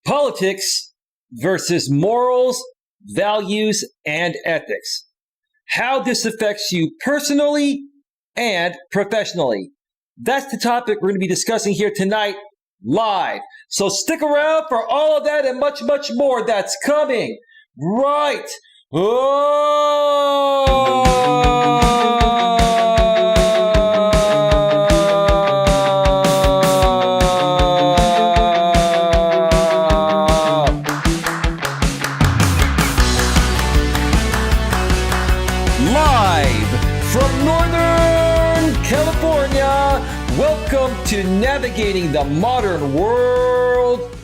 Politics versus morals, values, and ethics. How this affects you personally and professionally. That's the topic we're going to be discussing here tonight live. So stick around for all of that and much, much more that's coming right. From Northern California, welcome to Navigating the Modern World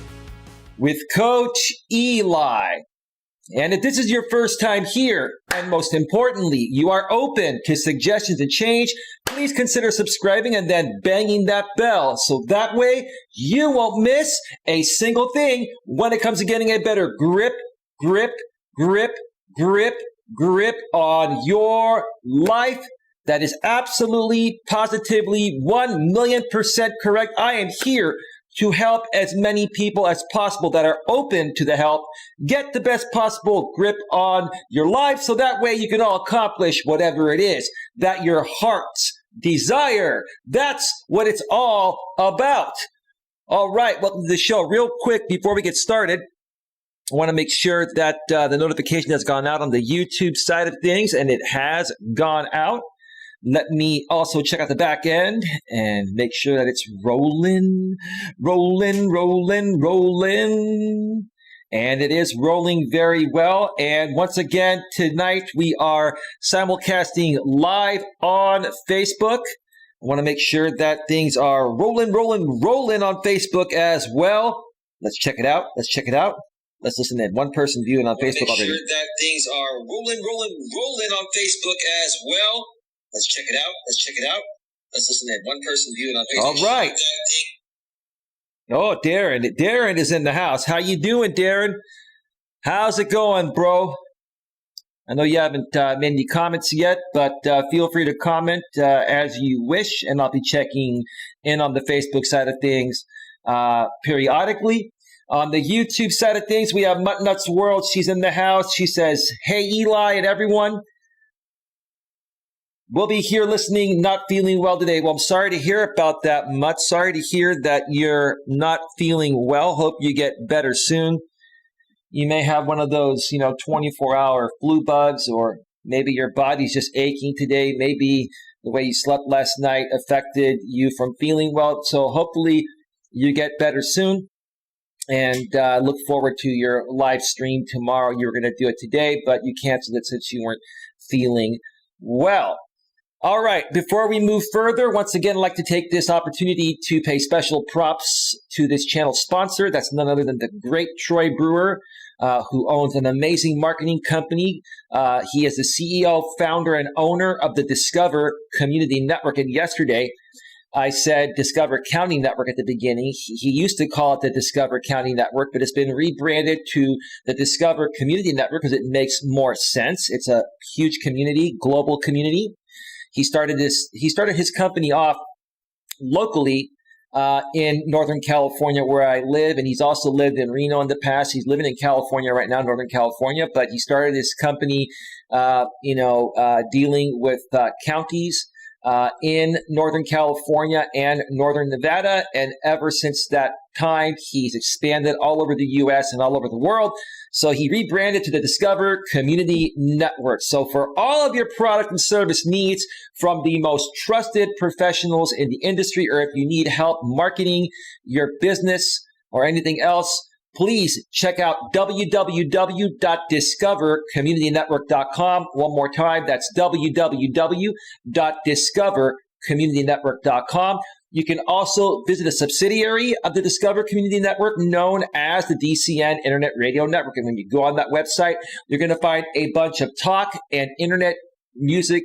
with Coach Eli. And if this is your first time here, and most importantly, you are open to suggestions and change, please consider subscribing and then banging that bell. So that way, you won't miss a single thing when it comes to getting a better grip on your life. That is absolutely, positively, 1,000,000% correct. I am here to help as many people as possible that are open to the help get the best possible grip on your life, so that way you can all accomplish whatever it is that your hearts desire. That's what it's all about. All right, welcome to the show. Real quick, before we get started, I want to make sure that the notification has gone out on the YouTube side of things, and it has gone out. Let me also check out the back end and make sure that it's rolling. And it is rolling very well. And once again, tonight we are simulcasting live on Facebook. I want to make sure that things are rolling on Facebook as well. Let's check it out. Let's listen in. One person viewing on Facebook already. Make sure that things are rolling on Facebook as well. Let's check it out. Let's listen in. One person viewing on Facebook. All right. Oh, Darren. Darren is in the house. How you doing, Darren? How's it going, bro? I know you haven't made any comments yet, but feel free to comment as you wish, and I'll be checking in on the Facebook side of things periodically. On the YouTube side of things, we have Mutt Nuts World. She's in the house. She says, "Hey, Eli and everyone. We'll be here listening, not feeling well today." Well, I'm sorry to hear about that, Mutt. Sorry to hear that you're not feeling well. Hope you get better soon. You may have one of those, 24-hour flu bugs, or maybe your body's just aching today. Maybe the way you slept last night affected you from feeling well. So hopefully you get better soon. And look forward to your live stream tomorrow. You were going to do it today, but you canceled it since you weren't feeling well. All right, before we move further, once again, I'd like to take this opportunity to pay special props to this channel sponsor. That's none other than the great Troy Brewer, who owns an amazing marketing company. He is the CEO, founder, and owner of the Discover Community Network. And yesterday, I said Discover County Network at the beginning. He used to call it the Discover County Network, but it's been rebranded to the Discover Community Network because it makes more sense. It's a huge community, global community. He started his company off locally in Northern California, where I live, and he's also lived in Reno in the past. He's living in California right now, Northern California, but he started his company, dealing with counties in Northern California and Northern Nevada. And ever since that time, he's expanded all over the U.S. and all over the world. So he rebranded to the Discover Community Network. So for all of your product and service needs from the most trusted professionals in the industry, or if you need help marketing your business or anything else, please check out www.discovercommunitynetwork.com. One more time, that's www.discovercommunitynetwork.com. You can also visit a subsidiary of the Discover Community Network known as the DCN Internet Radio Network. And when you go on that website, you're going to find a bunch of talk and internet music,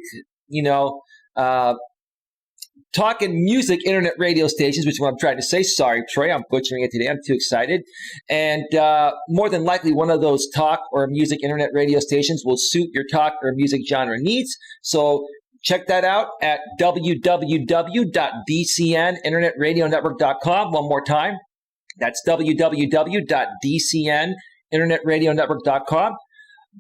talk and music internet radio stations, which is what I'm trying to say. Sorry, Troy, I'm butchering it today. I'm too excited. And more than likely, one of those talk or music internet radio stations will suit your talk or music genre needs. So check that out at www.dcninternetradionetwork.com. One more time, That's www.dcninternetradionetwork.com.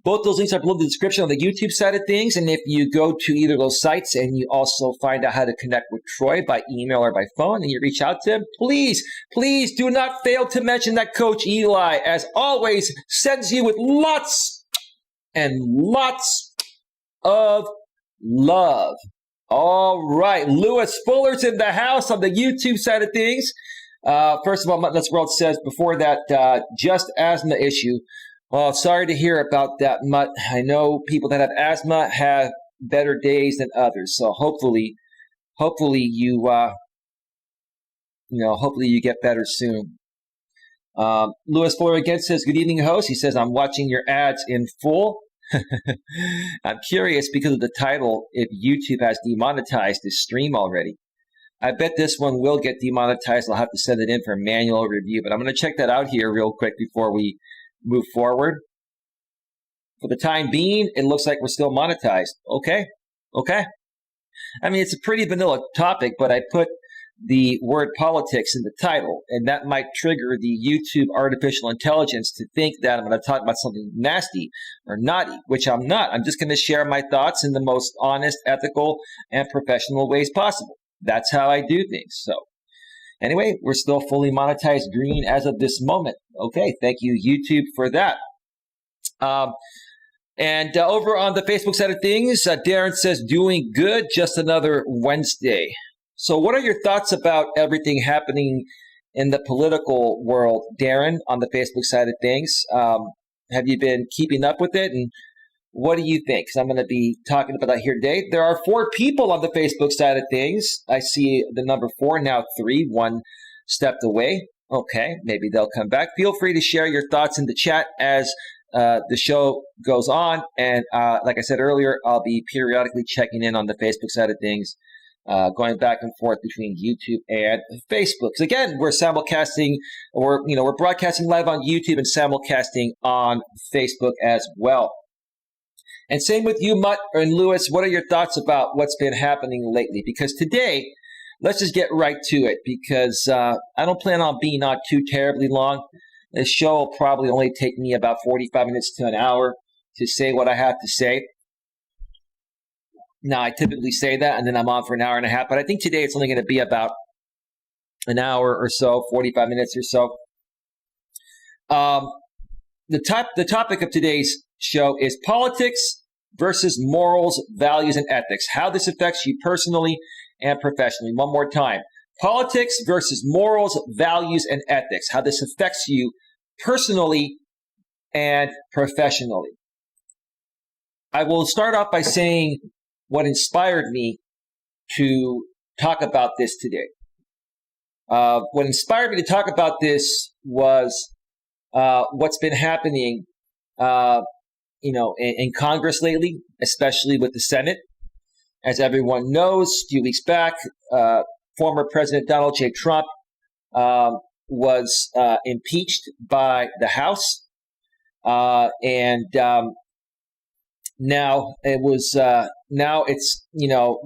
Both those links are below the description on the YouTube side of things. And if you go to either of those sites and you also find out how to connect with Troy by email or by phone and you reach out to him, please do not fail to mention that Coach Eli, as always, sends you with lots and lots of love. All right. Lewis Fuller's in the house on the YouTube side of things. First of all, Let's World says before that, just asthma issue. Well, sorry to hear about that, Mutt. I know people that have asthma have better days than others. So hopefully you, hopefully you get better soon. Lewis Fuller again says, good evening, host. He says, I'm watching your ads in full. I'm curious because of the title if YouTube has demonetized this stream already. I bet this one will get demonetized. I'll have to send it in for a manual review, but I'm going to check that out here real quick before we move forward. For the time being, it looks like we're still monetized. Okay. I mean, it's a pretty vanilla topic, but I put the word politics in the title, and that might trigger the YouTube artificial intelligence to think that I'm going to talk about something nasty or naughty, which I'm not. I'm just going to share my thoughts in the most honest, ethical, and professional ways possible. That's how I do things. So anyway, we're still fully monetized green as of this moment. Okay, thank you, YouTube, for that. And over on the Facebook side of things, Darren says, doing good, just another Wednesday. So what are your thoughts about everything happening in the political world, Darren, on the Facebook side of things? Have you been keeping up with it? And what do you think? Because I'm going to be talking about that here today. There are 4 people on the Facebook side of things. I see the number 4, now 3, 1 stepped away. Okay, maybe they'll come back. Feel free to share your thoughts in the chat as the show goes on. And like I said earlier, I'll be periodically checking in on the Facebook side of things, going back and forth between YouTube and Facebook. Because again, we're simulcasting, or we're broadcasting live on YouTube and simulcasting on Facebook as well. And same with you, Mutt and Lewis. What are your thoughts about what's been happening lately? Because today, let's just get right to it, because I don't plan on being on too terribly long. This show will probably only take me about 45 minutes to an hour to say what I have to say. Now, I typically say that, and then I'm on for an hour and a half. But I think today it's only going to be about an hour or so, 45 minutes or so. The topic of today's show is politics versus morals, values, and ethics. How this affects you personally and professionally. One more time. Politics versus morals, values, and ethics. How this affects you personally and professionally. I will start off by saying what inspired me to talk about this today. What inspired me to talk about this was what's been happening in Congress lately, especially with the Senate. As everyone knows, a few weeks back, former President Donald J. Trump was impeached by the House, and now it's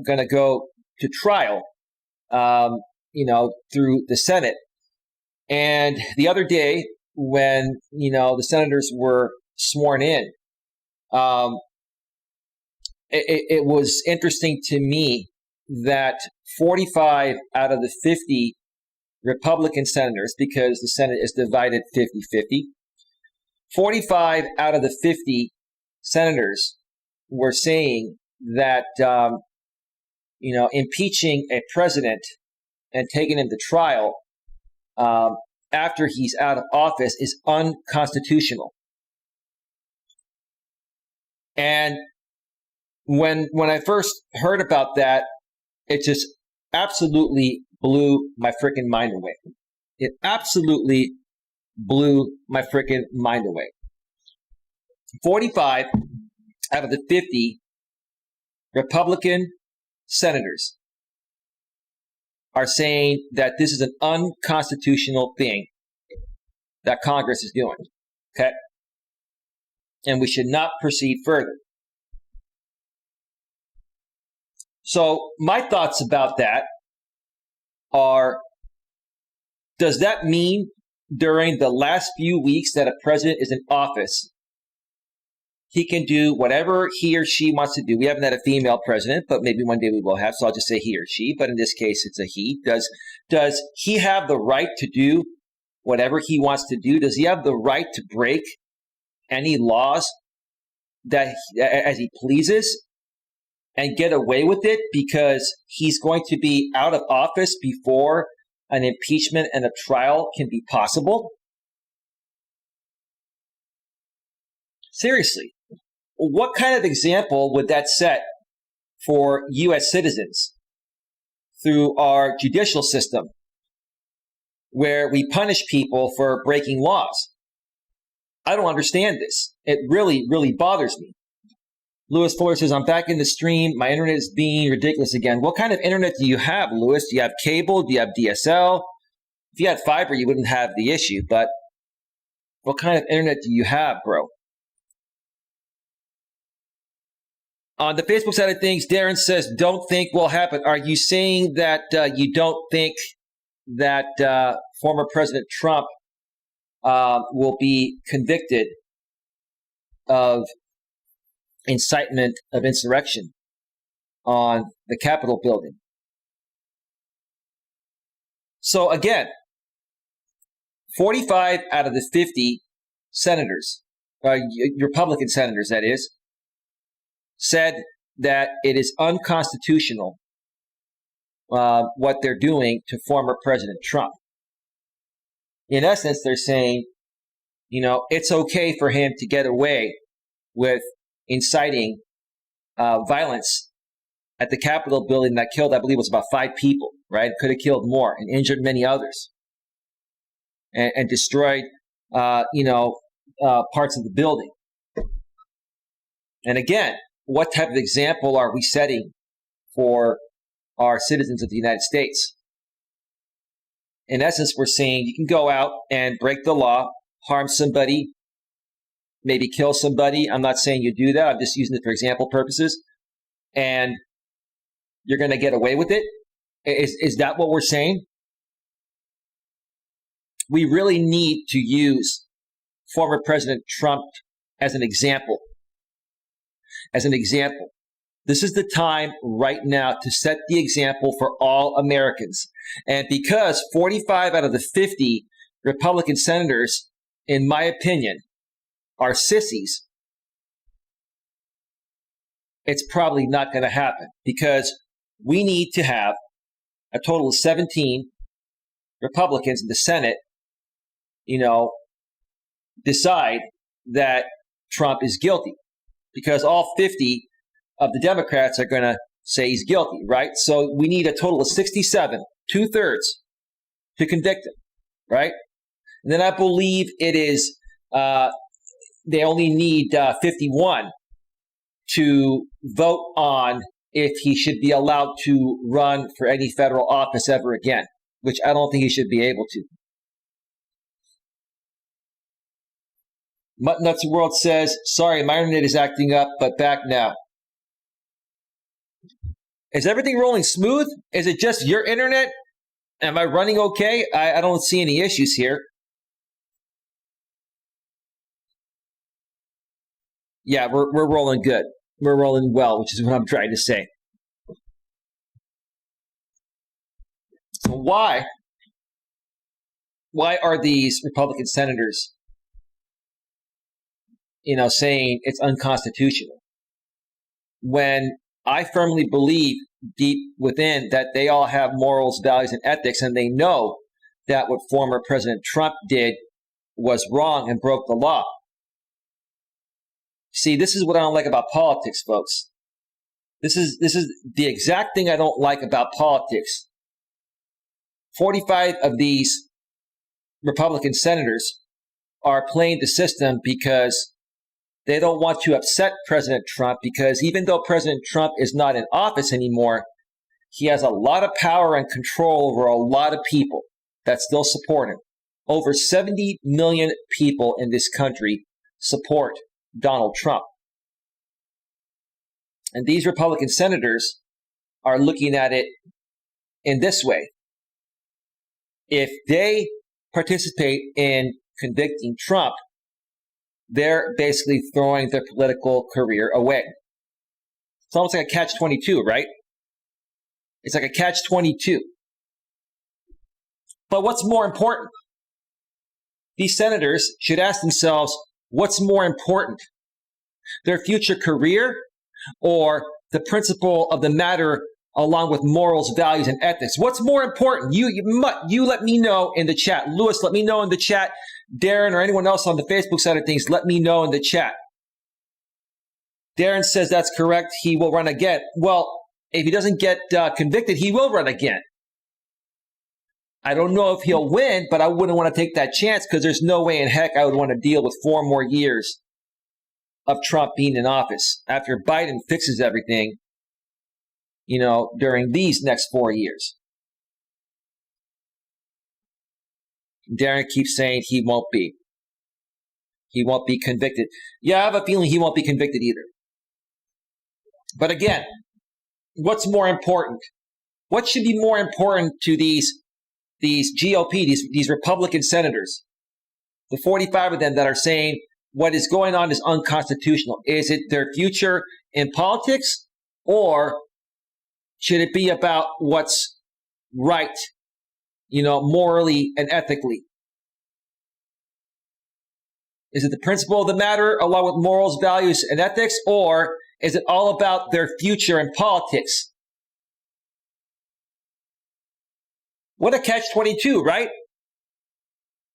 going to go to trial, through the Senate. And the other day, when the senators were sworn in, it was interesting to me that 45 out of the 50 Republican senators, because the Senate is divided 50-50, 45 out of the 50 senators were saying that, impeaching a president and taking him to trial after he's out of office is unconstitutional. And when I first heard about that, it just absolutely blew my freaking mind away. It absolutely blew my freaking mind away. 45 out of the 50 Republican senators are saying that this is an unconstitutional thing that Congress is doing. Okay? And we should not proceed further. So my thoughts about that are, does that mean during the last few weeks that a president is in office, he can do whatever he or she wants to do. We haven't had a female president, but maybe one day we will have, so I'll just say he or she. But in this case, it's a he. Does he have the right to do whatever he wants to do? Does he have the right to break any laws that as he pleases and get away with it because he's going to be out of office before an impeachment and a trial can be possible? Seriously, what kind of example would that set for U.S. citizens through our judicial system where we punish people for breaking laws? I don't understand this. It really, really bothers me. Lewis Fuller says, I'm back in the stream. My internet is being ridiculous again. What kind of internet do you have, Lewis? Do you have cable? Do you have DSL? If you had fiber, you wouldn't have the issue. But what kind of internet do you have, bro? On the Facebook side of things, Darren says, don't think will happen. Are you saying that you don't think that former President Trump will be convicted of incitement of insurrection on the Capitol building? So again, 45 out of the 50 senators, Republican senators that is, said that it is unconstitutional what they're doing to former President Trump. In essence, they're saying, it's okay for him to get away with inciting violence at the Capitol building that killed, I believe, was about 5 people, right? Could have killed more and injured many others and destroyed, parts of the building. And again, what type of example are we setting for our citizens of the United States? In essence, we're saying you can go out and break the law, harm somebody, maybe kill somebody. I'm not saying you do that. I'm just using it for example purposes. And you're going to get away with it? Is that what we're saying? We really need to use former President Trump as an example. As an example. This is the time right now to set the example for all Americans. And because 45 out of the 50 Republican senators, in my opinion, are sissies, it's probably not going to happen because we need to have a total of 17 Republicans in the Senate, decide that Trump is guilty because all 50 of the Democrats are going to say he's guilty, right? So we need a total of 67, 2/3, to convict him, right? And then I believe it is they only need 51 to vote on if he should be allowed to run for any federal office ever again, which I don't think he should be able to. Mutt Nuts World says, sorry, my internet is acting up, but back now. Is everything rolling smooth? Is it just your internet? Am I running okay? I don't see any issues here. Yeah, we're rolling good. We're rolling well, which is what I'm trying to say. So why are these Republican senators, saying it's unconstitutional when I firmly believe deep within that they all have morals, values, and ethics, and they know that what former President Trump did was wrong and broke the law. See, this is what I don't like about politics, folks. This is the exact thing I don't like about politics. 45 of these Republican senators are playing the system because they don't want to upset President Trump, because even though President Trump is not in office anymore, he has a lot of power and control over a lot of people that still support him. Over 70 million people in this country support Donald Trump. And these Republican senators are looking at it in this way. If they participate in convicting Trump, they're basically throwing their political career away. It's almost like a catch-22, right? It's like a catch-22. But what's more important? These senators should ask themselves, what's more important? Their future career or the principle of the matter along with morals, values, and ethics? What's more important? You let me know in the chat. Lewis, let me know in the chat. Darren or anyone else on the Facebook side of things, let me know in the chat. Darren says that's correct. He will run again. Well, if he doesn't get convicted, he will run again. I don't know if he'll win, but I wouldn't want to take that chance because there's no way in heck I would want to deal with 4 more years of Trump being in office after Biden fixes everything, during these next 4 years. Darren keeps saying he won't be. He won't be convicted. Yeah, I have a feeling he won't be convicted either. But again, what's more important? What should be more important to these GOP, these Republican senators, the 45 of them that are saying what is going on is unconstitutional? Is it their future in politics, or should it be about what's right, morally and ethically? Is it the principle of the matter along with morals, values, and ethics, or is it all about their future in politics? What a catch-22, right?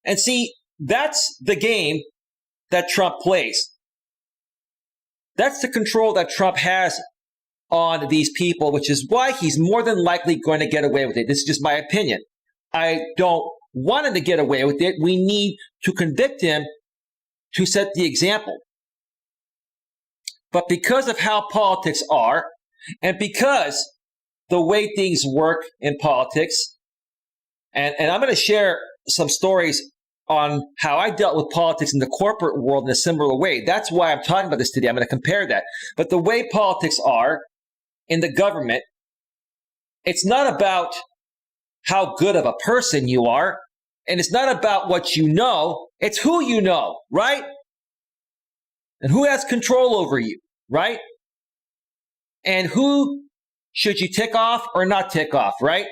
And see, that's the game that Trump plays. That's the control that Trump has on these people, which is why he's more than likely going to get away with it. This is just my opinion. I don't want him to get away with it. We need to convict him to set the example. But because of how politics are, and because the way things work in politics, and I'm going to share some stories on how I dealt with politics in the corporate world in a similar way. That's why I'm talking about this today. I'm going to compare that. But the way politics are in the government, it's not about how good of a person you are, and it's not about what you know. It's who you know, right? And who has control over you, right? And who should you tick off or not tick off, right?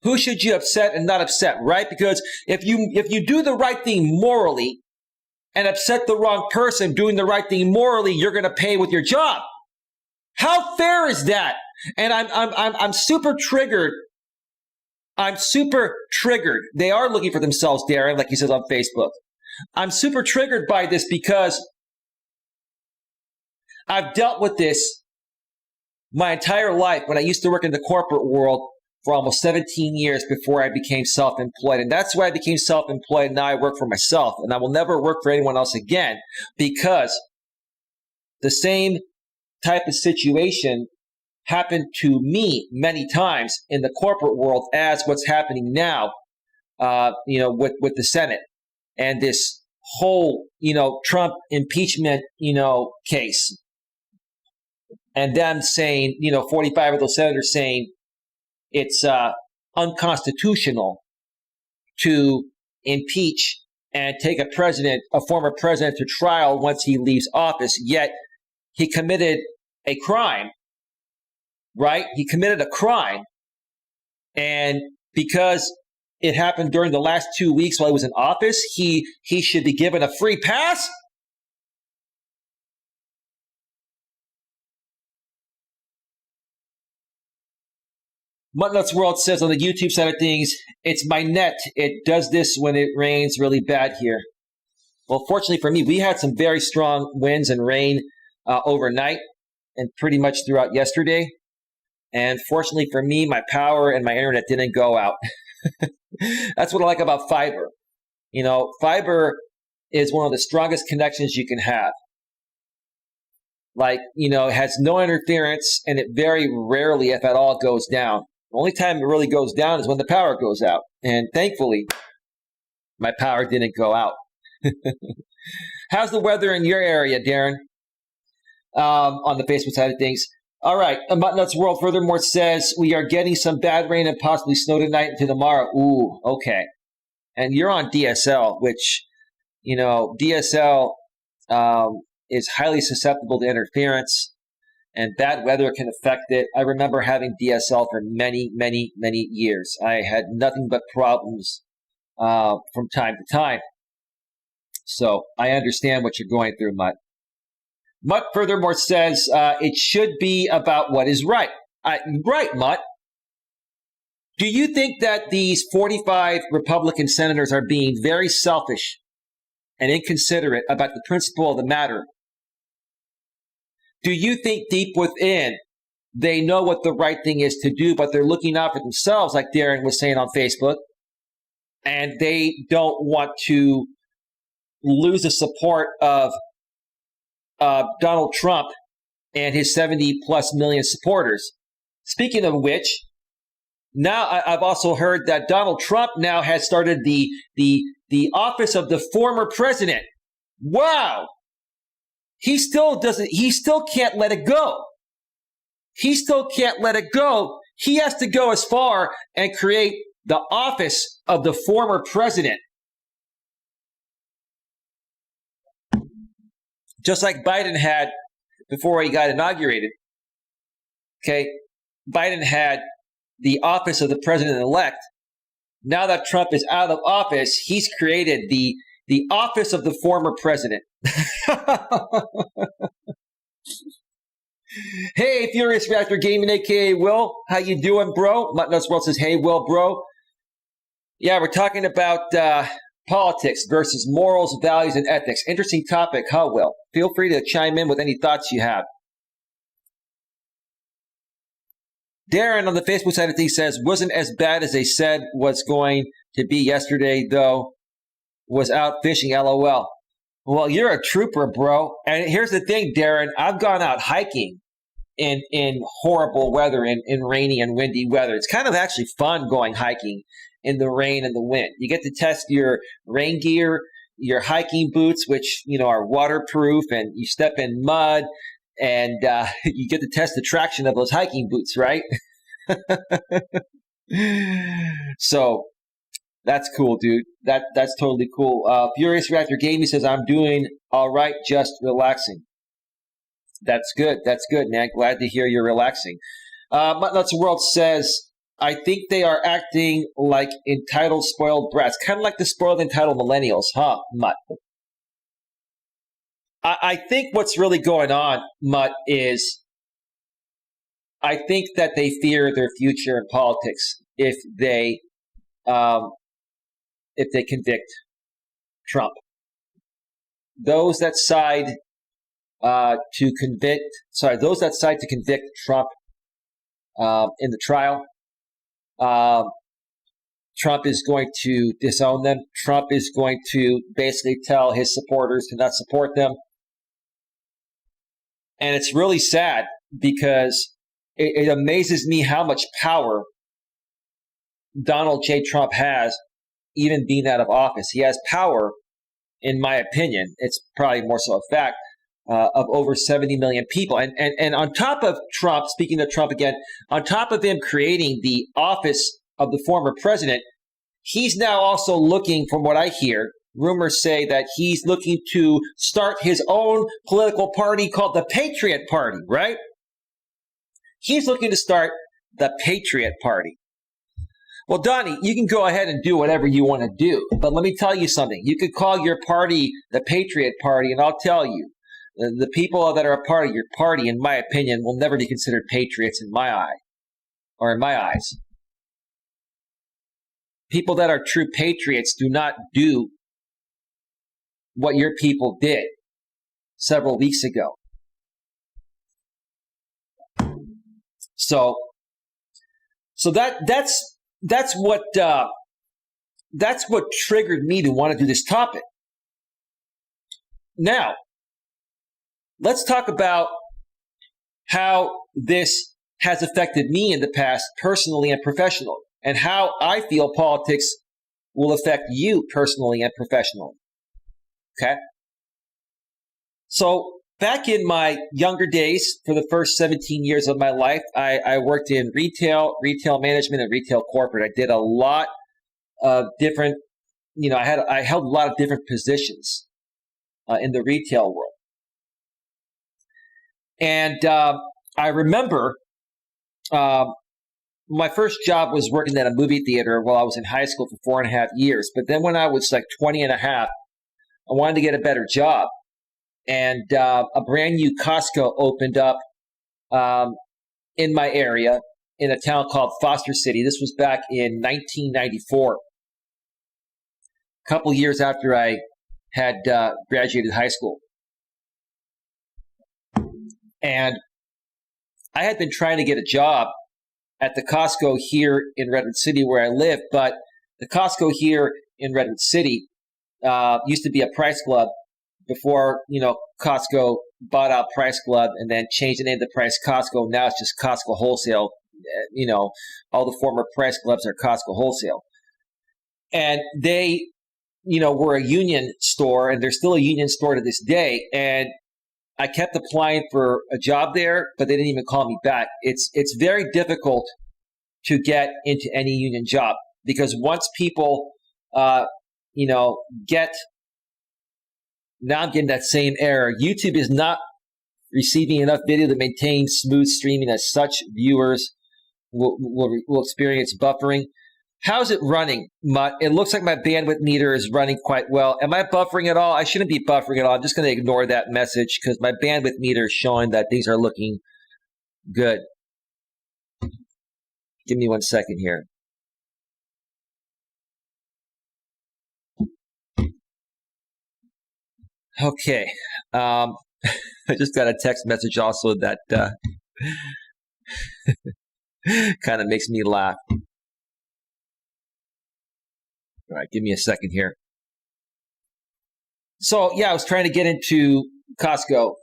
Who should you upset and not upset, right? Because if you do the right thing morally and upset the wrong person doing the right thing morally, you're going to pay with your job. How fair is that? And I'm super triggered. I'm super triggered. They are looking for themselves, Darren, like he says on Facebook. I'm super triggered by this because I've dealt with this my entire life when I used to work in the corporate world for almost 17 years before I became self-employed. And that's why I became self-employed, and now I work for myself. And I will never work for anyone else again because the same type of situation happened to me many times in the corporate world as what's happening now, with the Senate and this whole, Trump impeachment, case. And them saying, 45 of those senators saying it's unconstitutional to impeach and take a former president to trial once he leaves office, yet he committed a crime, right? He committed a crime. And because it happened during the last 2 weeks while he was in office, he should be given a free pass? Mutnuts World says on the YouTube side of things, it's my net. It does this when it rains really bad here. Well, fortunately for me, we had some very strong winds and rain overnight and pretty much throughout yesterday. And fortunately for me, my power and my internet didn't go out. That's what I like about fiber. Fiber is one of the strongest connections you can have. It has no interference, and it very rarely, if at all, goes down. The only time it really goes down is when the power goes out. And thankfully, my power didn't go out. How's the weather in your area, Darren? On the Facebook side of things. All right. Mutnuts World furthermore says we are getting some bad rain and possibly snow tonight into tomorrow. Ooh, okay. and you're on DSL, which, DSL is highly susceptible to interference, and bad weather can affect it. I remember having DSL for many, many, many years. I had nothing but problems from time to time. So I understand what you're going through, Mutt. Mutt furthermore says it should be about what is right. Right, Mutt. Do you think that these 45 Republican senators are being very selfish and inconsiderate about the principle of the matter? Do you think deep within they know what the right thing is to do, but they're looking out for themselves, like Darren was saying on Facebook, and they don't want to lose the support of Donald Trump and his 70-plus million supporters? Speaking of which, now I've also heard that Donald Trump now has started the office of the former president. Wow! He still can't let it go. He still can't let it go. He has to go as far and create the office of the former president. Just like Biden had before he got inaugurated. Okay, Biden had the office of the president-elect. Now that Trump is out of office, he's created the office of the former president. Hey, Furious Reactor Gaming, a.k.a. Will. How you doing, bro? Muttnuts World says, hey, Will, bro. Yeah, we're talking about politics versus morals, values, and ethics. Interesting topic, huh, Will? Feel free to chime in with any thoughts you have. Darren on the Facebook side of things says, wasn't as bad as they said was going to be yesterday, though. Was out fishing, LOL. Well, you're a trooper, bro. And here's the thing, Darren. I've gone out hiking in horrible weather, in rainy and windy weather. It's kind of actually fun going hiking in the rain and the wind. You get to test your rain gear, your hiking boots, which are waterproof, and you step in mud, and you get to test the traction of those hiking boots, right? So that's cool, dude. That's totally cool. Furious Reactor Gaming says, I'm doing all right, just relaxing. That's good. That's good, man. Glad to hear you're relaxing. Muttnuts World says, I think they are acting like entitled, spoiled brats. Kind of like the spoiled, entitled millennials, huh, Mutt? I think what's really going on, Mutt, is I think that they fear their future in politics if they convict Trump. Those that side to convict Trump in the trial, Trump is going to disown them. Trump is going to basically tell his supporters to not support them. And it's really sad because it amazes me how much power Donald J. Trump has, even being out of office. He has power, in my opinion, it's probably more so a fact, of over 70 million people. And on top of Trump, speaking of Trump again, on top of him creating the office of the former president, he's now also looking, from what I hear, rumors say that he's looking to start his own political party called the Patriot Party, right? He's looking to start the Patriot Party. Well, Donnie, you can go ahead and do whatever you want to do, but let me tell you something. You could call your party the Patriot Party, and I'll tell you, the people that are a part of your party, in my opinion, will never be considered patriots in my eye, or in my eyes. People that are true patriots do not do what your people did several weeks ago. So that's what triggered me to want to do this topic. Now, let's talk about how this has affected me in the past, personally and professionally, and how I feel politics will affect you personally and professionally. Okay? So, back in my younger days, for the first 17 years of my life, I worked in retail management, and retail corporate. I did a lot of different I held a lot of different positions in the retail world. And I remember my first job was working at a movie theater while I was in high school for 4.5 years. But then when I was like 20 and a half, I wanted to get a better job. And a brand new Costco opened up in my area in a town called Foster City. This was back in 1994, a couple years after I had graduated high school. And I had been trying to get a job at the Costco here in Redwood City where I live, but the Costco here in Redwood City used to be a Price Club before, Costco bought out Price Club and then changed the name to Price Costco. Now it's just Costco Wholesale. All the former Price Clubs are Costco Wholesale. And they, were a union store, and they're still a union store to this day. And I kept applying for a job there, but they didn't even call me back. It's very difficult to get into any union job because once people, get, now I'm getting that same error. YouTube is not receiving enough video to maintain smooth streaming as such. Viewers will experience buffering. How's it running, Mutt? It looks like my bandwidth meter is running quite well. Am I buffering at all? I shouldn't be buffering at all. I'm just going to ignore that message because my bandwidth meter is showing that things are looking good. Give me 1 second here. Okay. I just got a text message also that kind of makes me laugh. All right, give me a second here. So, yeah, I was trying to get into Costco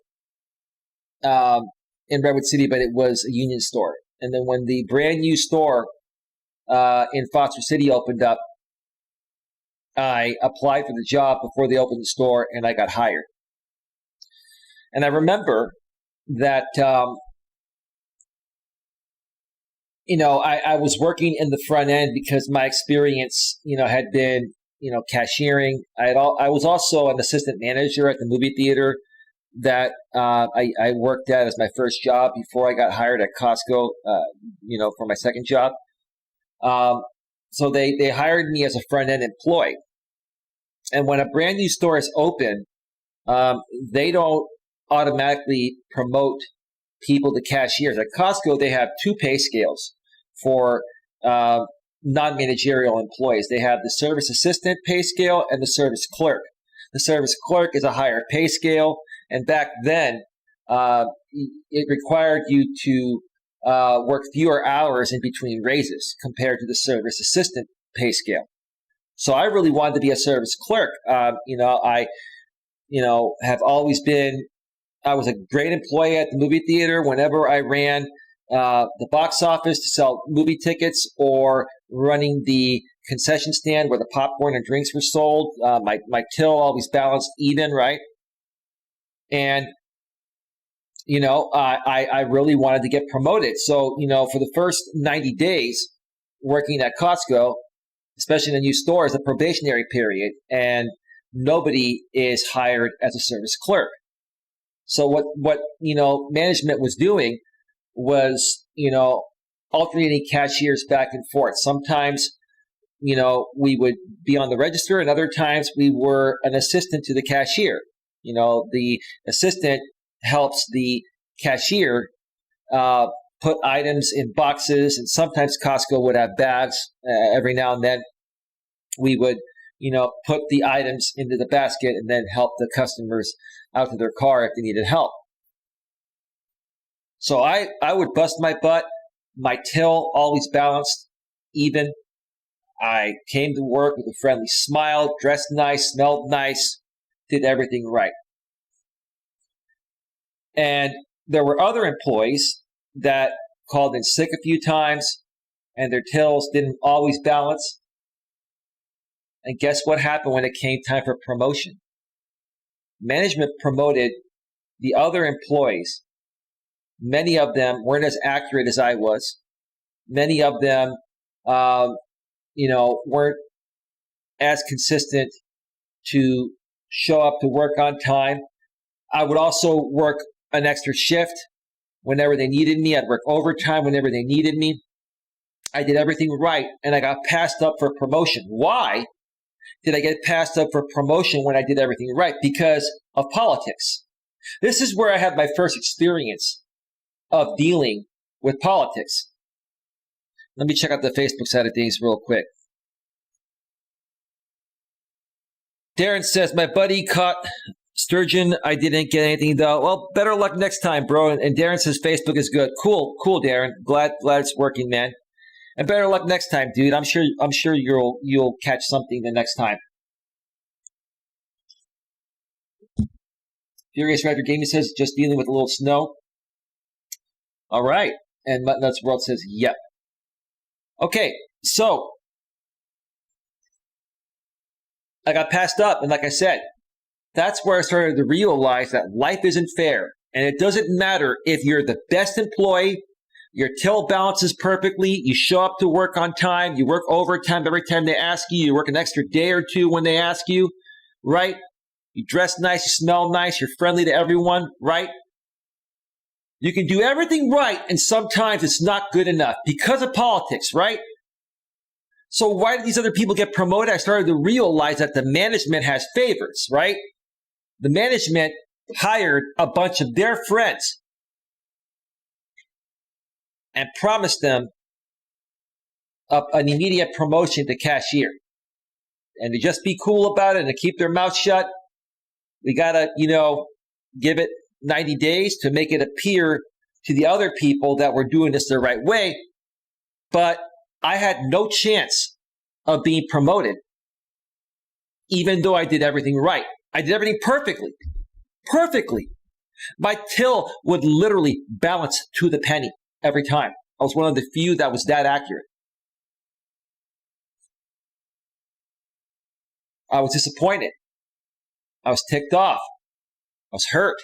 in Redwood City, but it was a union store. And then when the brand new store in Foster City opened up, I applied for the job before they opened the store, and I got hired. And I remember that, I was working in the front end because my experience, had been, cashiering. I was also an assistant manager at the movie theater that I worked at as my first job before I got hired at Costco, for my second job. So they hired me as a front end employee. And when a brand new store is open, they don't automatically promote people to cashiers. At Costco, they have two pay scales for non-managerial employees. They have the service assistant pay scale and the service clerk. The service clerk is a higher pay scale, and back then, it required you to work fewer hours in between raises compared to the service assistant pay scale. So I really wanted to be a service clerk. I have always been, I was a great employee at the movie theater whenever I ran the box office to sell movie tickets or running the concession stand where the popcorn and drinks were sold. My till always balanced even, right? And, I really wanted to get promoted. So, for the first 90 days working at Costco, especially in a new store, is a probationary period, and nobody is hired as a service clerk. So what management was doing was, alternating cashiers back and forth. Sometimes, we would be on the register, and other times we were an assistant to the cashier. The assistant helps the cashier put items in boxes, and sometimes Costco would have bags. Every now and then we would, put the items into the basket and then help the customers out to their car if they needed help. So I would bust my butt. My till always balanced even. I came to work with a friendly smile, dressed nice, smelled nice, did everything right. And there were other employees that called in sick a few times, and their tills didn't always balance. And guess what happened when it came time for promotion? Management promoted the other employees. Many of them weren't as accurate as I was. Many of them, weren't as consistent to show up to work on time. I would also work an extra shift whenever they needed me. I'd work overtime whenever they needed me. I did everything right, and I got passed up for promotion. Why did I get passed up for promotion when I did everything right? Because of politics. This is where I had my first experience of dealing with politics. Let me check out the Facebook side of things real quick. Darren says, my buddy caught sturgeon. I didn't get anything though. Well, better luck next time, bro. And Darren says Facebook is good. Cool, Darren. Glad it's working, man. And better luck next time, dude. I'm sure you'll catch something the next time. Furious Raptor Gaming says, just dealing with a little snow. All right. And Mutt Nuts World says, yep. Okay, so I got passed up, and like I said, that's where I started to realize that life isn't fair. And it doesn't matter if you're the best employee, your till balances perfectly, you show up to work on time, you work overtime every time they ask you, you work an extra day or two when they ask you, right? You dress nice, you smell nice, you're friendly to everyone, right? You can do everything right, and sometimes it's not good enough because of politics, right? So why did these other people get promoted? I started to realize that the management has favors, right? The management hired a bunch of their friends and promised them an immediate promotion to cashier. And to just be cool about it and to keep their mouth shut, we got to, give it 90 days to make it appear to the other people that we're doing this the right way. But I had no chance of being promoted, even though I did everything right. I did everything perfectly. Perfectly. My till would literally balance to the penny every time. I was one of the few that was that accurate. I was disappointed. I was ticked off. I was hurt.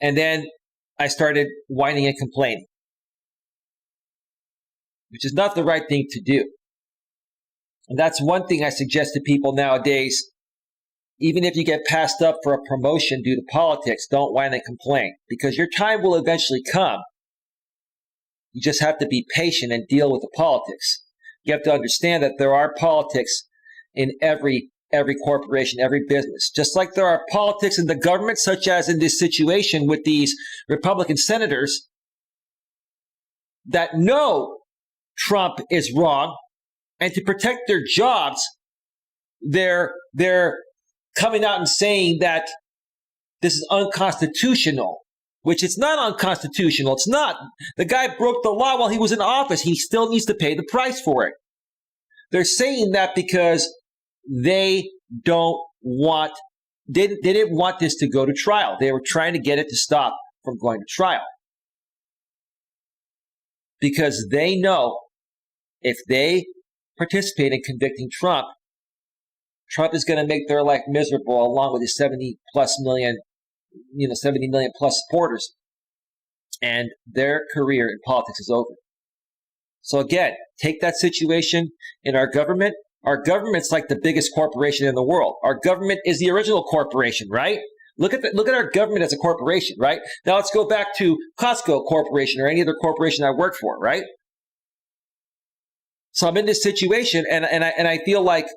And then I started whining and complaining, which is not the right thing to do. And that's one thing I suggest to people nowadays. Even if you get passed up for a promotion due to politics, don't whine and complain, because your time will eventually come. You just have to be patient and deal with the politics. You have to understand that there are politics in every corporation, every business. Just like there are politics in the government, such as in this situation with these Republican senators that know Trump is wrong, and to protect their jobs, they're coming out and saying that this is unconstitutional, which it's not unconstitutional. It's not. The guy broke the law while he was in office. He still needs to pay the price for it. They're saying that because they didn't want this to go to trial. They were trying to get it to stop from going to trial. Because they know if they participate in convicting Trump is going to make their life miserable, along with his 70 million plus supporters. And their career in politics is over. So again, take that situation in our government. Our government's like the biggest corporation in the world. Our government is the original corporation, right? Look at our government as a corporation, right? Now let's go back to Costco Corporation or any other corporation I work for, right? So I'm in this situation, and I feel like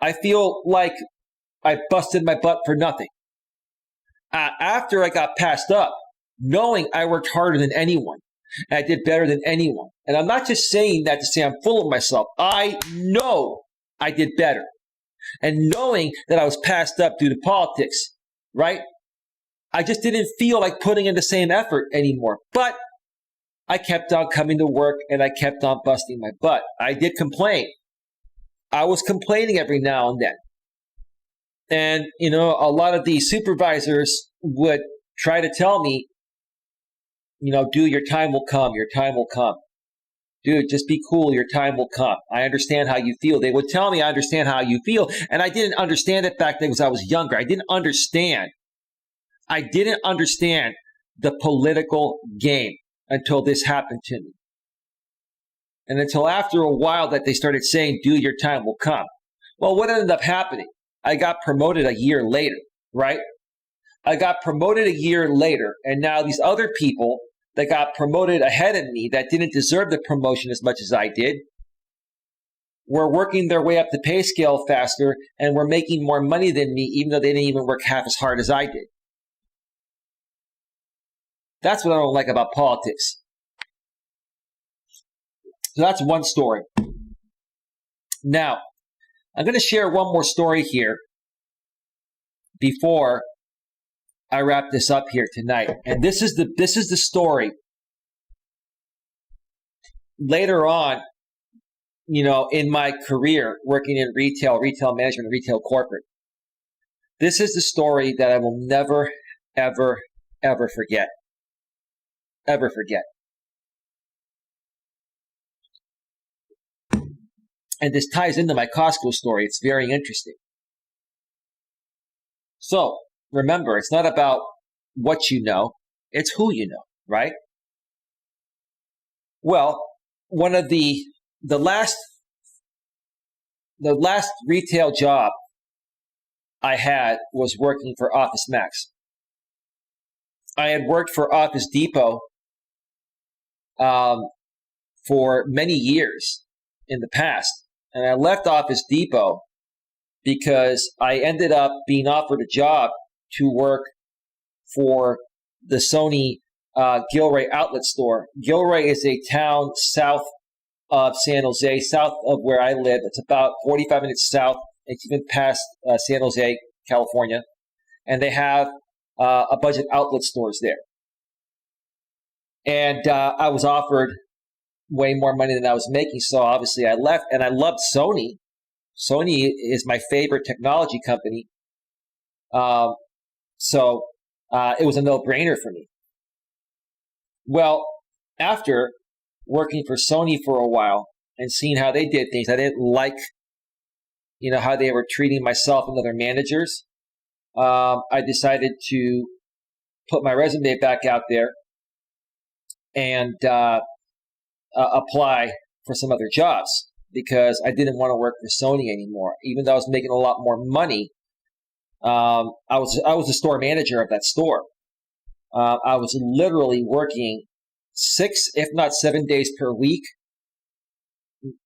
I busted my butt for nothing. After I got passed up, knowing I worked harder than anyone, and I did better than anyone. And I'm not just saying that to say I'm full of myself. I know I did better. And knowing that I was passed up due to politics, right? I just didn't feel like putting in the same effort anymore. But I kept on coming to work, and I kept on busting my butt. I did complain. I was complaining every now and then. And, a lot of these supervisors would try to tell me, dude, your time will come. Your time will come. Dude, just be cool. Your time will come. I understand how you feel. They would tell me I understand how you feel. And I didn't understand it back then because I was younger. I didn't understand the political game until this happened to me. And until after a while that they started saying, dude, your time will come. Well, what ended up happening? I got promoted a year later, right? I got promoted a year later, and now these other people that got promoted ahead of me that didn't deserve the promotion as much as I did were working their way up the pay scale faster and were making more money than me, even though they didn't even work half as hard as I did. That's what I don't like about politics. So that's one story. Now, I'm going to share one more story here before I wrap this up here tonight. And this is the story later on, in my career working in retail management, retail corporate. This is the story that I will never, ever, ever forget. Ever forget. And this ties into my Costco story. It's very interesting. So, remember, it's not about what you know, it's who you know, right? Well, one of the last retail job I had was working for Office Max. I had worked for Office Depot for many years in the past, and I left Office Depot because I ended up being offered a job to work for the Sony Gilroy outlet store. Gilroy is a town south of San Jose, south of where I live. It's about 45 minutes south. It's even past San Jose, California. And they have a bunch of outlet stores there. And I was offered way more money than I was making, so obviously I left. And I loved Sony. Sony is my favorite technology company. So it was a no-brainer for me. Well, after working for Sony for a while and seeing how they did things, I didn't like, how they were treating myself and other managers. I decided to put my resume back out there and apply for some other jobs because I didn't want to work for Sony anymore. Even though I was making a lot more money, I was the store manager of that store. I was literally working 6, if not 7 days per week,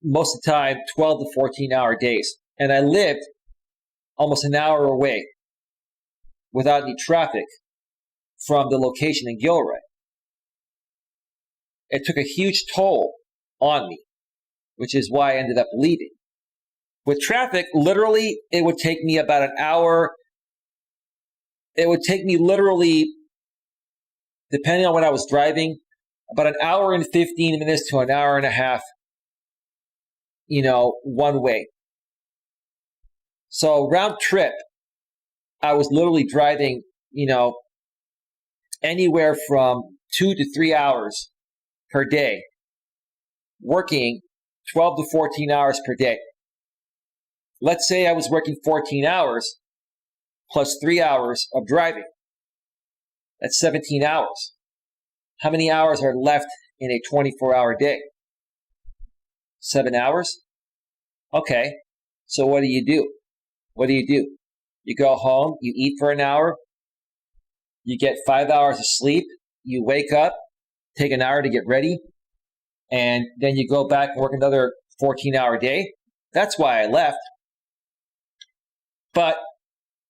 most of the time 12 to 14-hour days. And I lived almost an hour away without any traffic from the location in Gilroy. It took a huge toll on me, which is why I ended up leaving. With traffic, literally, it would take me about an hour. It would take me literally, depending on when I was driving, about an hour and 15 minutes to an hour and a half, one way. So round trip, I was literally driving, anywhere from 2 to 3 hours per day, working 12 to 14 hours per day. Let's say I was working 14 hours plus 3 hours of driving. That's 17 hours. How many hours are left in a 24-hour day? 7 hours? Okay, so what do? You go home, you eat for an hour, you get 5 hours of sleep, you wake up, take an hour to get ready, and then you go back and work another 14-hour day. That's why I left. But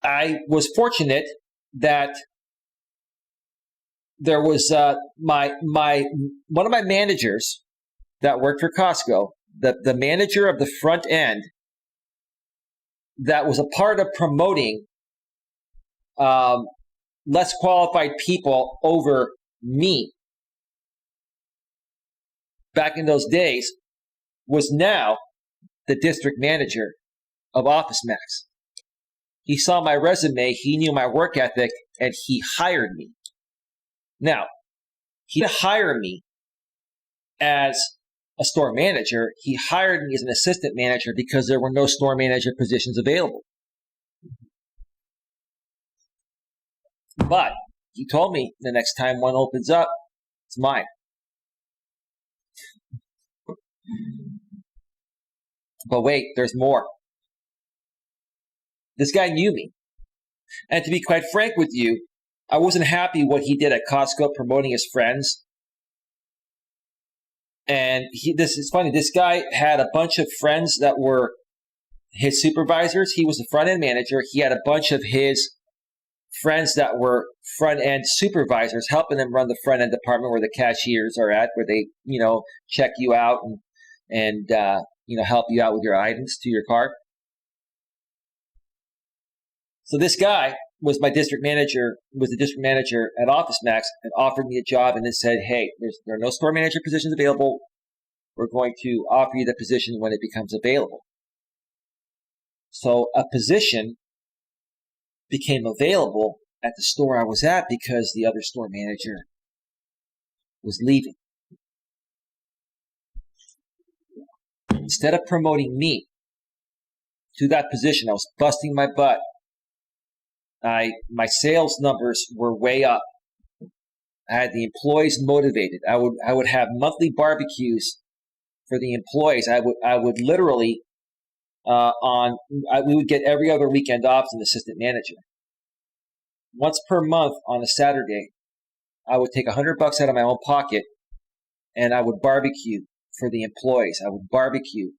I was fortunate that there was one of my managers that worked for Costco, the manager of the front end that was a part of promoting less qualified people over me back in those days, was now the district manager of Office Max. He saw my resume, he knew my work ethic, and he hired me. Now, he didn't hire me as a store manager. He hired me as an assistant manager because there were no store manager positions available. But he told me the next time one opens up, it's mine. But wait, there's more. This guy knew me. And to be quite frank with you, I wasn't happy what he did at Costco promoting his friends. And this is funny. This guy had a bunch of friends that were his supervisors. He was the front end manager. He had a bunch of his friends that were front end supervisors helping them run the front end department where the cashiers are at, where they, check you out and help you out with your items to your car. So this guy was my district manager, was the district manager at Office Max, and offered me a job and then said, hey, there are no store manager positions available. We're going to offer you the position when it becomes available. So a position became available at the store I was at because the other store manager was leaving. Instead of promoting me to that position, I was busting my butt. My sales numbers were way up. I had the employees motivated. I would have monthly barbecues for the employees. I would literally we would get every other weekend off as an assistant manager. Once per month on a Saturday, I would take $100 out of my own pocket and I would barbecue for the employees. I would barbecue.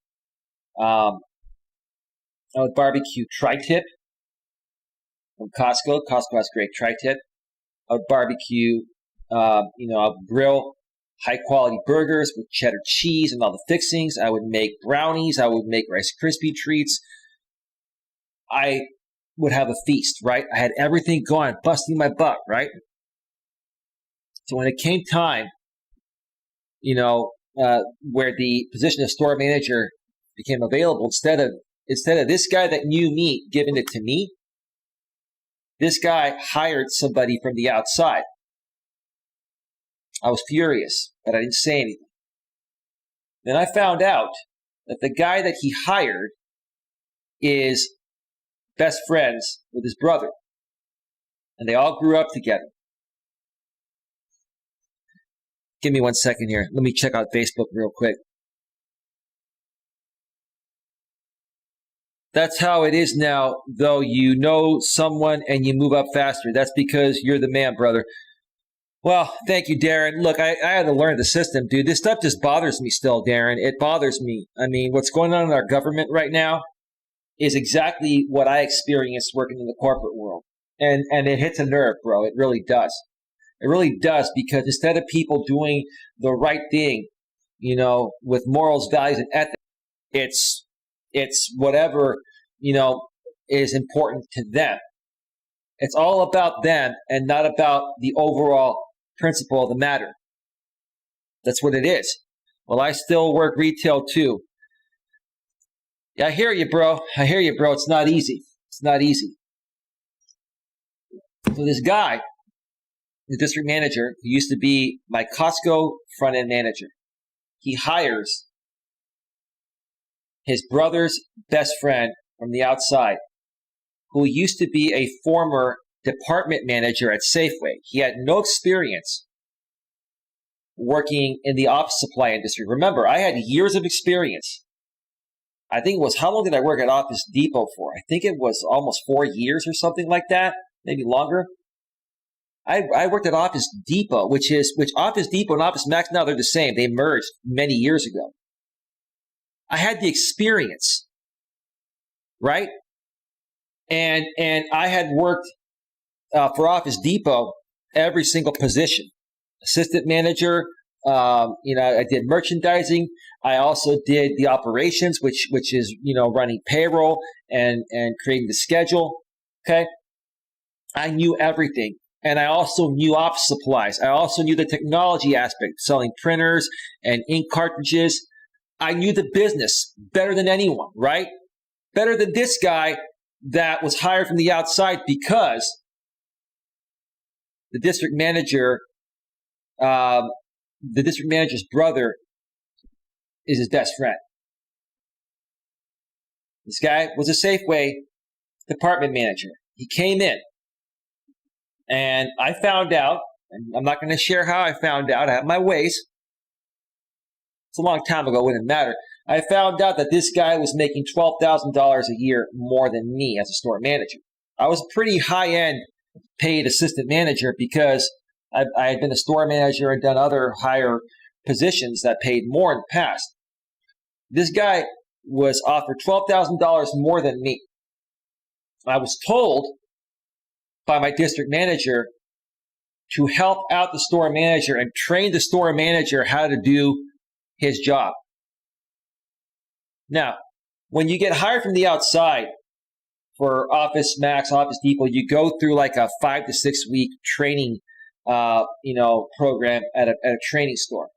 Tri-tip from Costco. Costco has great tri-tip. I would barbecue, I would grill high-quality burgers with cheddar cheese and all the fixings. I would make brownies. I would make Rice Krispie treats. I would have a feast, right? I had everything going, busting my butt, right? So when it came time, where the position of store manager became available, instead of this guy that knew me giving it to me, this guy hired somebody from the outside. I was furious, but I didn't say anything. Then I found out that the guy that he hired is best friends with his brother. And they all grew up together. Give me 1 second here. Let me check out Facebook real quick. That's how it is now, though. You know someone and you move up faster. That's because you're the man, brother. Well, thank you, Darren. Look, I had to learn the system, dude. This stuff just bothers me still, Darren. It bothers me. I mean, what's going on in our government right now is exactly what I experienced working in the corporate world. And it hits a nerve, bro. It really does. It really does, because instead of people doing the right thing, with morals, values, and ethics, it's whatever, is important to them. It's all about them and not about the overall principle of the matter. That's what it is. Well, I still work retail too. Yeah, I hear you, bro. It's not easy. So this guy, the district manager, who used to be my Costco front-end manager, he hires his brother's best friend from the outside, who used to be a former department manager at Safeway. He had no experience working in the office supply industry. Remember, I had years of experience. I think it was, how long did I work at Office Depot for? I think it was almost 4 years or something like that, maybe longer. I worked at Office Depot, which Office Depot and Office Max, now they're the same. They merged many years ago. I had the experience, right? And I had worked for Office Depot every single position. Assistant manager, I did merchandising. I also did the operations, which is, running payroll and creating the schedule. Okay. I knew everything. And I also knew office supplies. I also knew the technology aspect, selling printers and ink cartridges. I knew the business better than anyone, right? Better than this guy that was hired from the outside, because the district manager's brother is his best friend. This guy was a Safeway department manager. He came in, and I found out, and I'm not going to share how I found out, I have my ways. It's a long time ago, it wouldn't matter. I found out that this guy was making $12,000 a year more than me as a store manager. I was a pretty high-end paid assistant manager because I had been a store manager and done other higher positions that paid more in the past. This guy was offered $12,000 more than me. I was told by my district manager to help out the store manager and train the store manager how to do his job. Now, when you get hired from the outside for Office Max, Office Depot, you go through like a 5 to 6 week training, program at a training store.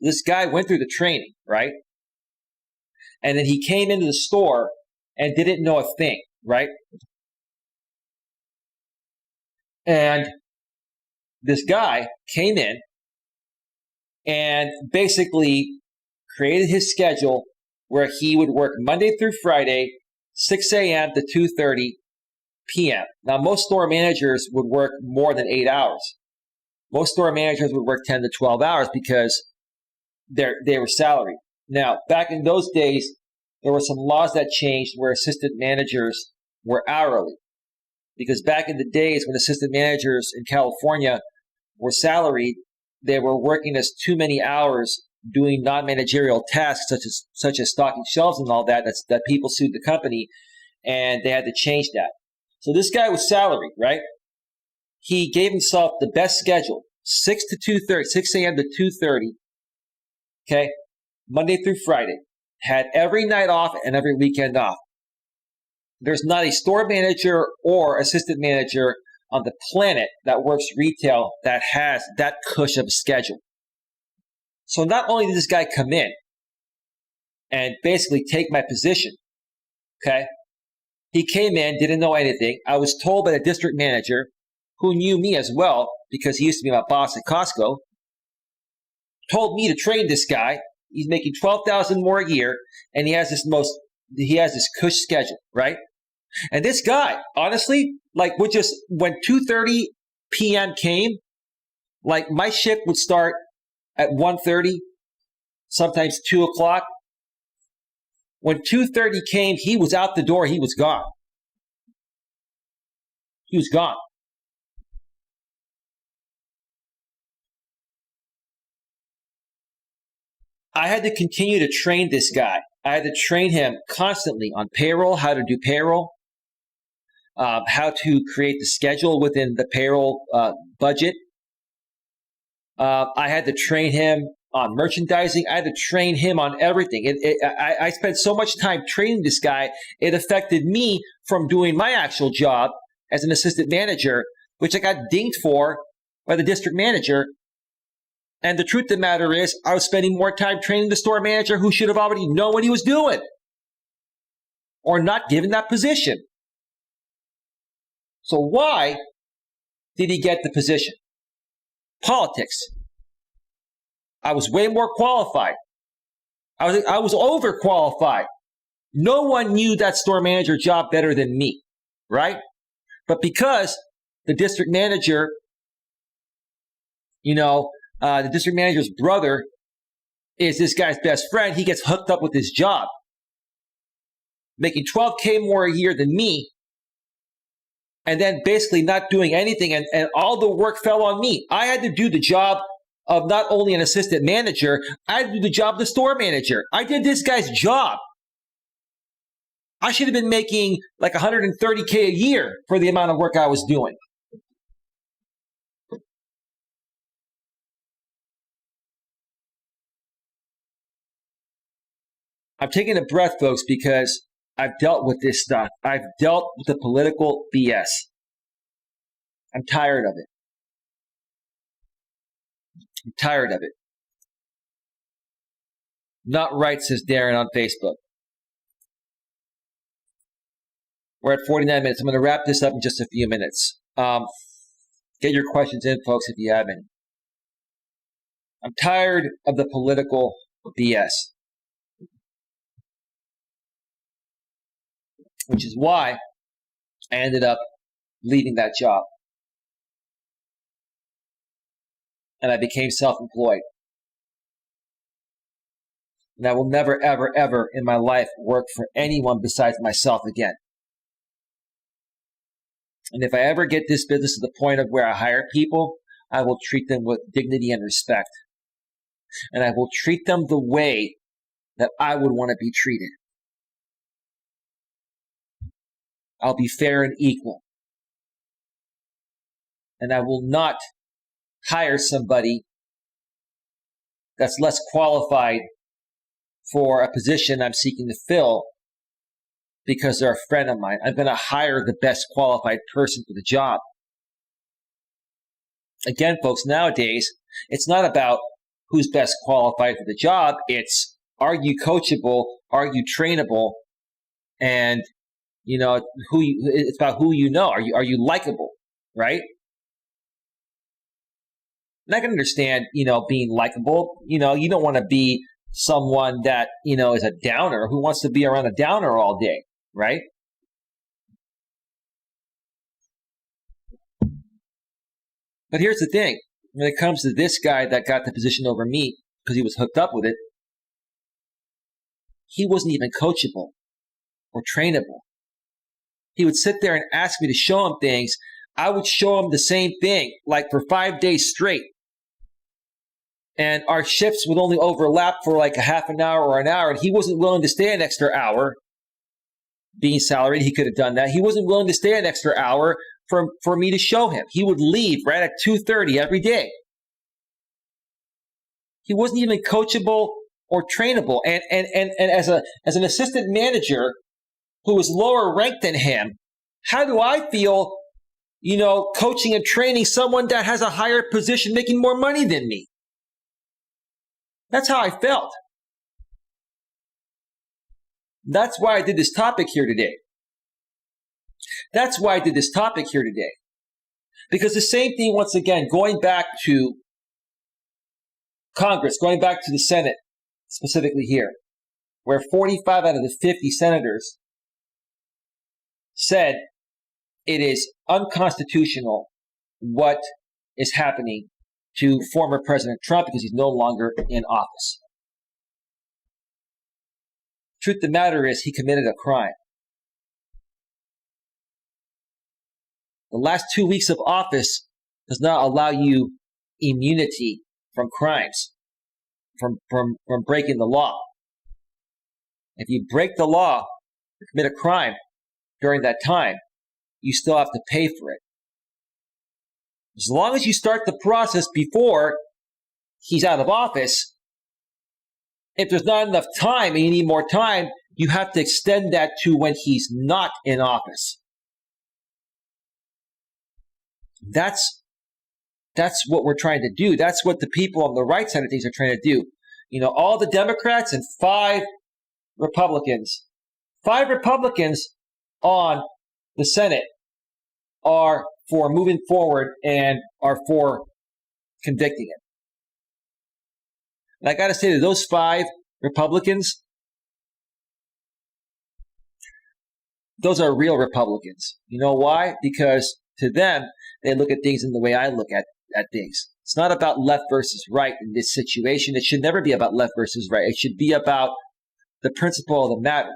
This guy went through the training, right? And then he came into the store and didn't know a thing, right? And this guy came in and basically created his schedule where he would work Monday through Friday, 6 a.m. to 2:30 p.m. Now, most store managers would work more than 8 hours. Most store managers would work 10 to 12 hours because they were salaried. Now, back in those days, there were some laws that changed where assistant managers were hourly. Because back in the days when assistant managers in California were salaried, they were working as too many hours doing non-managerial tasks such as stocking shelves and all that people sued the company, and they had to change that. So this guy was salaried, right? He gave himself the best schedule, 6 a.m. to 2:30, okay, Monday through Friday. Had every night off and every weekend off. There's not a store manager or assistant manager on the planet that works retail that has that cush of a schedule. So not only did this guy come in and basically take my position, okay, he came in, didn't know anything. I was told by the district manager, who knew me as well because he used to be my boss at Costco, told me to train this guy. He's making $12,000 more a year, and he has this cush schedule, right? And this guy, honestly, like when 2:30 p.m. came, like my shift would start at 1:30, sometimes 2 o'clock. When 2:30 came, he was out the door. He was gone. He was gone. I had to continue to train this guy. I had to train him constantly on payroll, how to do payroll, how to create the schedule within the payroll budget. I had to train him on merchandising. I had to train him on everything. I spent so much time training this guy, it affected me from doing my actual job as an assistant manager, which I got dinged for by the district manager. And the truth of the matter is, I was spending more time training the store manager who should have already known what he was doing or not given that position. So why did he get the position? Politics. I was way more qualified. I was overqualified. No one knew that store manager job better than me, right? But because the district manager, the district manager's brother is this guy's best friend, he gets hooked up with this job, making $12K more a year than me, and then basically not doing anything, and all the work fell on me. I had to do the job of not only an assistant manager, I had to do the job of the store manager. I did this guy's job. I should have been making like $130K a year for the amount of work I was doing. I'm taking a breath, folks, because I've dealt with this stuff. I've dealt with the political BS. I'm tired of it. I'm tired of it. Not right, says Darren on Facebook. We're at 49 minutes. I'm going to wrap this up in just a few minutes. Get your questions in, folks, if you have any. I'm tired of the political BS. Which is why I ended up leaving that job. And I became self-employed. And I will never, ever, ever in my life work for anyone besides myself again. And if I ever get this business to the point of where I hire people, I will treat them with dignity and respect. And I will treat them the way that I would want to be treated. I'll be fair and equal. And I will not hire somebody that's less qualified for a position I'm seeking to fill because they're a friend of mine. I'm going to hire the best qualified person for the job. Again, folks, nowadays, it's not about who's best qualified for the job. It's, are you coachable? Are you trainable? And, it's about who you know. Are you likable, right? And I can understand, being likable. You don't want to be someone that, is a downer. Who wants to be around a downer all day, right? But here's the thing. When it comes to this guy that got the position over me because he was hooked up with it, he wasn't even coachable or trainable. He would sit there and ask me to show him things. I would show him the same thing, like for 5 days straight. And our shifts would only overlap for like a half an hour or an hour. And he wasn't willing to stay an extra hour. Being salaried, he could have done that. He wasn't willing to stay an extra hour for me to show him. He would leave right at 2:30 every day. He wasn't even coachable or trainable. And as an assistant manager who was lower ranked than him, how do I feel, coaching and training someone that has a higher position making more money than me? That's how I felt. That's why I did this topic here today. Because the same thing, once again, going back to Congress, going back to the Senate, specifically here, where 45 out of the 50 senators said it is unconstitutional what is happening to former President Trump because he's no longer in office. Truth of the matter is, he committed a crime. The last 2 weeks of office does not allow you immunity from crimes, from breaking the law. If you break the law or commit a crime during that time, you still have to pay for it. As long as you start the process before he's out of office, if there's not enough time and you need more time, you have to extend that to when he's not in office. That's what we're trying to do. That's what the people on the right side of things are trying to do. All the Democrats and 5 Republicans on the Senate are for moving forward and are for convicting him. And I got to say that those 5 Republicans, those are real Republicans. You know why? Because to them, they look at things in the way I look at things. It's not about left versus right in this situation. It should never be about left versus right. It should be about the principle of the matter.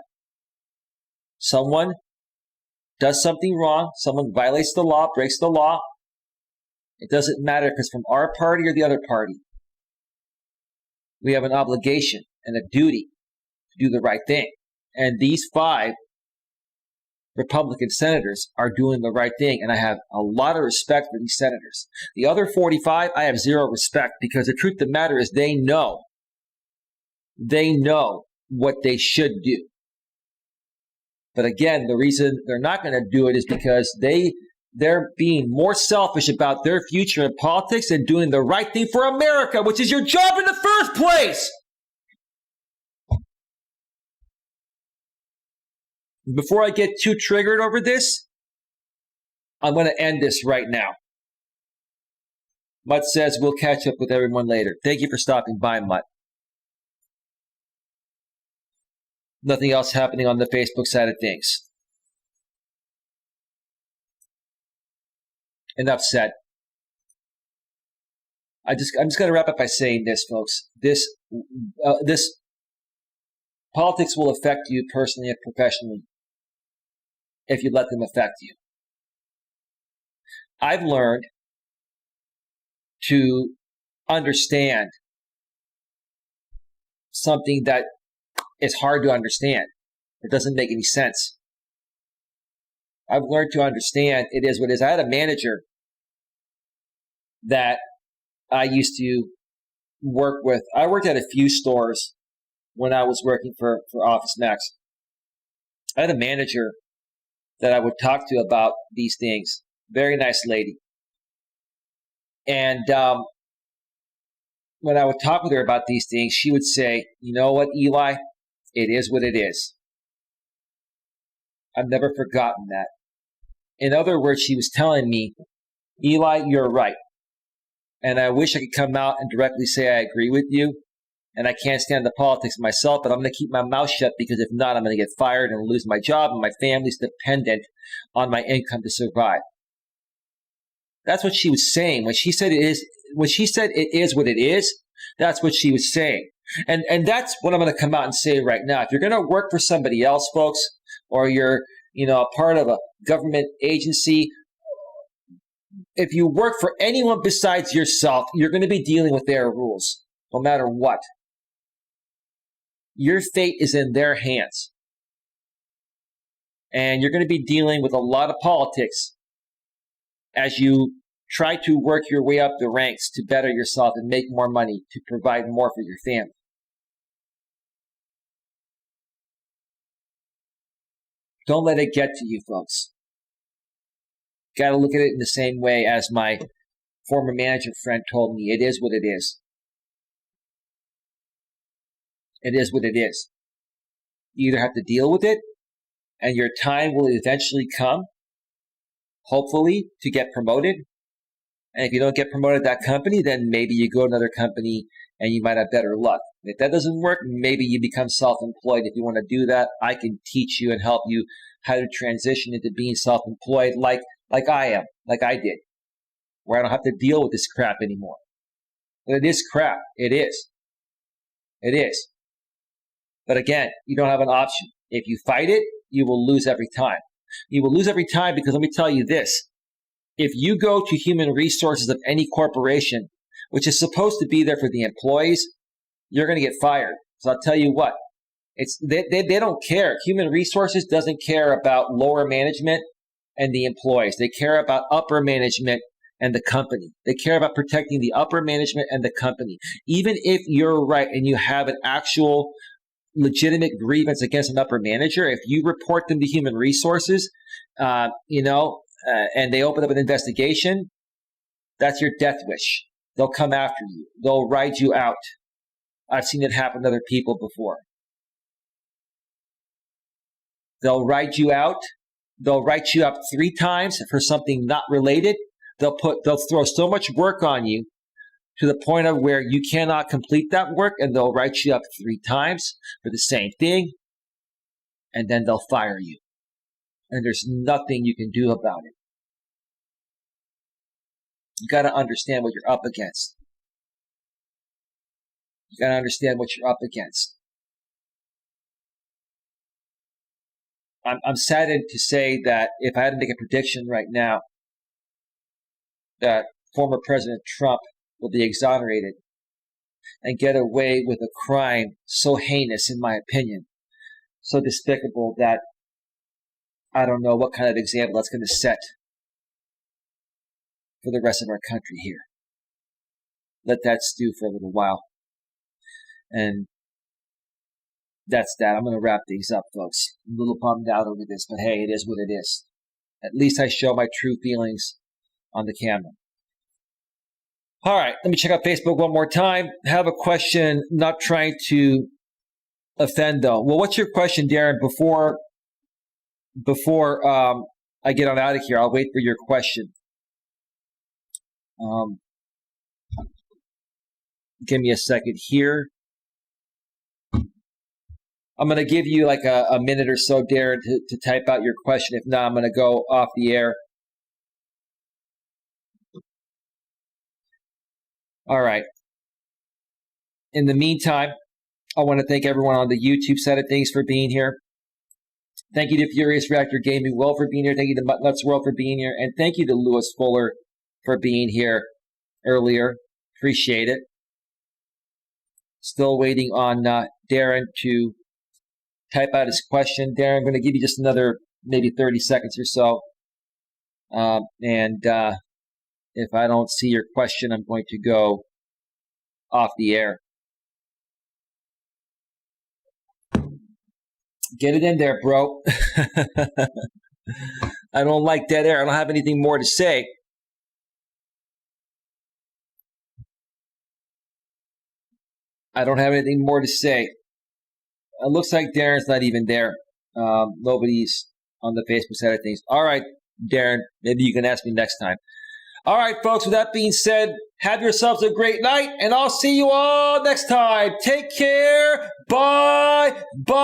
Someone does something wrong, someone violates the law, breaks the law. It doesn't matter if it's from our party or the other party. We have an obligation and a duty to do the right thing. And these 5 Republican senators are doing the right thing, and I have a lot of respect for these senators. The other 45, I have zero respect, because the truth of the matter is they know what they should do. But again, the reason they're not going to do it is because they're being more selfish about their future in politics than doing the right thing for America, which is your job in the first place. Before I get too triggered over this, I'm going to end this right now. Mutt says we'll catch up with everyone later. Thank you for stopping by, Mutt. Nothing else happening on the Facebook side of things. Enough said. I'm just going to wrap up by saying this, folks. This Politics will affect you personally and professionally if you let them affect you. I've learned to understand something that is hard to understand. It doesn't make any sense. I've learned to understand it is what it is. I had a manager that I used to work with. I worked at a few stores when I was working for Office Max. I had a manager that I would talk to about these things. Very nice lady. And when I would talk with her about these things, she would say, you know what, Eli? It is what it is. I've never forgotten that. In other words, she was telling me, Eli, you're right. And I wish I could come out and directly say I agree with you. And I can't stand the politics myself, but I'm going to keep my mouth shut because if not, I'm going to get fired and lose my job, and my family's dependent on my income to survive. That's what she was saying. When she said it is what it is, that's what she was saying. And that's what I'm going to come out and say right now. If you're going to work for somebody else, folks, or you're, a part of a government agency, if you work for anyone besides yourself, you're going to be dealing with their rules, no matter what. Your fate is in their hands. And you're going to be dealing with a lot of politics as you try to work your way up the ranks to better yourself and make more money to provide more for your family. Don't let it get to you, folks. Got to look at it in the same way as my former manager friend told me. It is what it is. It is what it is. You either have to deal with it, and your time will eventually come, hopefully, to get promoted. And if you don't get promoted at that company, then maybe you go to another company and you might have better luck. If that doesn't work, maybe you become self-employed. If you want to do that, I can teach you and help you how to transition into being self-employed like I am, like I did, where I don't have to deal with this crap anymore. But it is crap. It is. It is. But again, you don't have an option. If you fight it, you will lose every time. You will lose every time because let me tell you this. If you go to human resources of any corporation, which is supposed to be there for the employees, you're going to get fired. So I'll tell you what, they don't care. Human resources doesn't care about lower management and the employees. They care about upper management and the company. They care about protecting the upper management and the company. Even if you're right and you have an actual legitimate grievance against an upper manager, if you report them to human resources, and they open up an investigation, that's your death wish. They'll come after you. They'll ride you out. I've seen it happen to other people before. They'll ride you out. They'll write you up 3 times for something not related. They'll throw so much work on you to the point of where you cannot complete that work, and they'll write you up 3 times for the same thing, and then they'll fire you. And there's nothing you can do about it. You got to understand what you're up against. You got to understand what you're up against. I'm saddened to say that if I had to make a prediction right now, that former President Trump will be exonerated and get away with a crime so heinous, in my opinion, so despicable that I don't know what kind of example that's going to set for the rest of our country here. Let that stew for a little while. And that's that. I'm going to wrap things up, folks. I'm a little bummed out over this, but hey, it is what it is. At least I show my true feelings on the camera. All right, let me check out Facebook one more time. Have a question, not trying to offend though. Well, what's your question, Darren, before I get on out of here? I'll wait for your question. Give me a second here. I'm going to give you like a minute or so, Darren, to type out your question. If not, I'm going to go off the air. All right. In the meantime, I want to thank everyone on the YouTube side of things for being here. Thank you to Furious Reactor Gaming World for being here. Thank you to Nuts World for being here. And thank you to Lewis Fuller for being here earlier. Appreciate it. Still waiting on Darren to type out his question. Darren, I'm going to give you just another maybe 30 seconds or so. And if I don't see your question, I'm going to go off the air. Get it in there, bro. I don't like dead air. I don't have anything more to say. I don't have anything more to say. It looks like Darren's not even there. Nobody's on the Facebook side of things. All right, Darren, maybe you can ask me next time. All right, folks, with that being said, have yourselves a great night, and I'll see you all next time. Take care. Bye. Bye.